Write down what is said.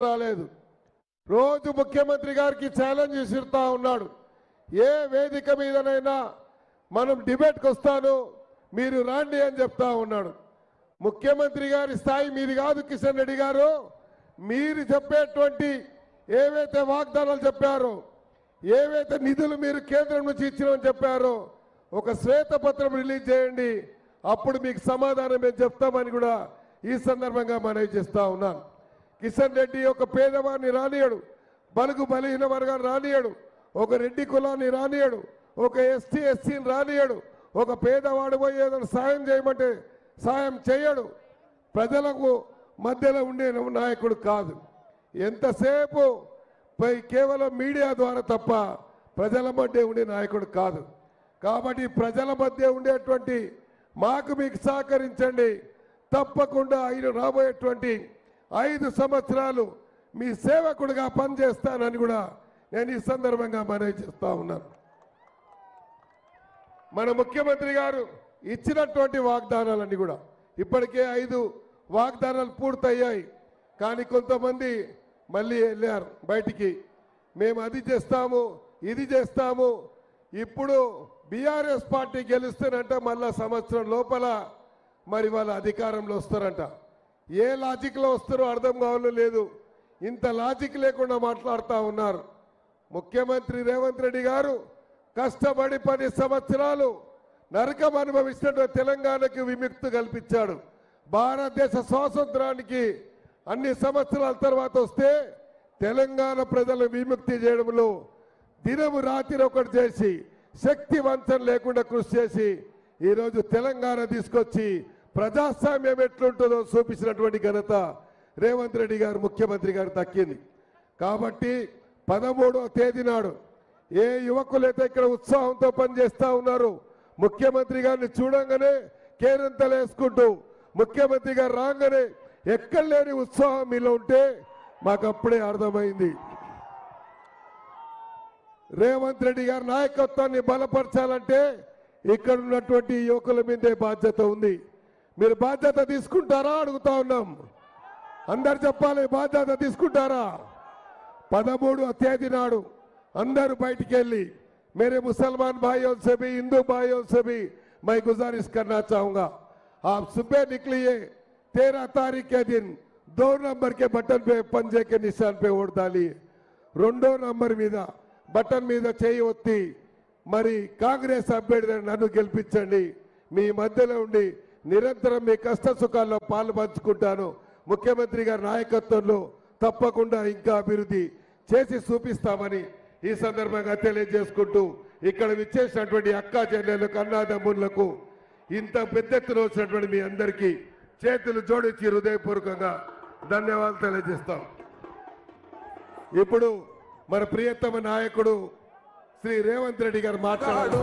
రాలేదు. రోజు ముఖ్యమంత్రి గారికి ఛాలెంజ్ విసురుతా ఉన్నాడు. ఏ వేదిక మీదనైనా మనం డిబేట్కి వస్తాను, మీరు రాండి అని చెప్తా ఉన్నాడు. ముఖ్యమంత్రి గారి స్థాయి మీది కాదు కిషన్ రెడ్డి గారు. మీరు చెప్పేటువంటి ఏవైతే వాగ్దానాలు చెప్పారో, ఏవైతే నిధులు మీరు కేంద్రం నుంచి ఇచ్చినామని చెప్పారో, ఒక శ్వేతపత్రం రిలీజ్ చేయండి, అప్పుడు మీకు సమాధానం మేము చెప్తామని కూడా ఈ సందర్భంగా మనవి చేస్తా ఉన్నాను. కిషన్ రెడ్డి ఒక పేదవాడిని రానియడు, బలుగు బలహీన వర్గాన్ని రానియడు, ఒక రెడ్డి కులాన్ని రానియడు, ఒక ఎస్టీ ఎస్సీని రానియడు, ఒక పేదవాడు పోయి ఏదైనా సాయం చేయమంటే సాయం చేయడు. ప్రజలకు మధ్యలో ఉండే నాయకుడు కాదు. ఎంతసేపు కేవలం మీడియా ద్వారా తప్ప ప్రజల మధ్య ఉండే నాయకుడు కాదు. కాబట్టి ప్రజల మధ్య ఉండేటువంటి మాకు మీకు సహకరించండి. తప్పకుండా రాబోయేటువంటి 5 సంవత్సరాలు మీ సేవకుడిగా పనిచేస్తానని కూడా నేను ఈ సందర్భంగా మనవి చేస్తా ఉన్నాను. మన ముఖ్యమంత్రి గారు ఇచ్చినటువంటి వాగ్దానాలన్నీ కూడా ఇప్పటికే 5 వాగ్దానాలు పూర్తయ్యాయి. కానీ కొంతమంది మళ్ళీ వెళ్ళారు బయటికి. మేము అది చేస్తాము, ఇది చేస్తాము. ఇప్పుడు బీఆర్ఎస్ పార్టీ గెలుస్తానంట, మళ్ళా సంవత్సరం లోపల మరి వాళ్ళ అధికారంలో వస్తారంట. ఏ లాజిక్లో వస్తారో అర్థం కావాలో లేదు. ఇంత లాజిక్ లేకుండా మాట్లాడుతూ ఉన్నారు. ముఖ్యమంత్రి రేవంత్ రెడ్డి గారు కష్టపడి 10 సంవత్సరాలు నరకం అనుభవించినటువంటి తెలంగాణకు విముక్తి కల్పించాడు. భారతదేశ స్వాతంత్రానికి అన్ని సంవత్సరాల తర్వాత వస్తే తెలంగాణ ప్రజలు విముక్తి చేయడంలో దినము రాత్రి ఒకటి చేసి శక్తి వంచన లేకుండా కృషి చేసి ఈరోజు తెలంగాణ తీసుకొచ్చి ప్రజాస్వామ్యం ఎట్లుంటుందో చూపించినటువంటి ఘనత రేవంత్ రెడ్డి గారు ముఖ్యమంత్రి గారు దక్కింది. కాబట్టి 13వ తేదీ నాడు ఏ యువకులైతే ఇక్కడ ఉత్సాహంతో పనిచేస్తా ఉన్నారు, ముఖ్యమంత్రి గారిని చూడంగానే కేరింతలు వేసుకుంటూ ముఖ్యమంత్రి గారు రాగానే ఎక్కడ లేని ఉత్సాహం మీలో ఉంటే మాకు అప్పుడే అర్థమైంది. రేవంత్ రెడ్డి గారి నాయకత్వాన్ని బలపరచాలంటే ఇక్కడ ఉన్నటువంటి యువకుల మీదే బాధ్యత ఉంది. మీరు బాధ్యత తీసుకుంటారా అడుగుతా ఉన్నాం. అందరు చెప్పాలి, బాధ్యత తీసుకుంటారా? 13వ తేదీ నాడు అందరూ బయటికి వెళ్ళి मेरे मुसलमान भाइयों से भी हिंदू भाइयों से भी मैं गुजारिश करना चाहूंगा, आप सुबह निकलिए 13 तारीख के दिन 2 नंबर के बटन पे पंजे के निशान पे वोट डालिए. 2వ నంబర్ మీద బటన్ మీద చేయి ఒత్తి మరి కాంగ్రెస్ అభ్యర్థిని నన్ను గెలిపించండి. మీ మధ్యలో ఉండి నిరంతరం మీ కష్ట సుఖాల్లో పాలు పంచుకుంటాను. ముఖ్యమంత్రి గారి నాయకత్వంలో తప్పకుండా ఇంకా అభివృద్ధి చేసి చూపిస్తామని ఈ సందర్భంగా తెలియజేసుకుంటూ ఇక్కడ విచ్చేసినటువంటి అక్కా చెల్లెలకు, అన్నాదమ్ములకు, ఇంత పెద్ద ఎత్తున వచ్చినటువంటి మీ అందరికీ చేతులు జోడించి హృదయపూర్వకంగా ధన్యవాదాలు తెలియజేస్తాం. ఇప్పుడు మన ప్రియతమ నాయకుడు శ్రీ రేవంత్ రెడ్డి గారు మాట్లాడారు.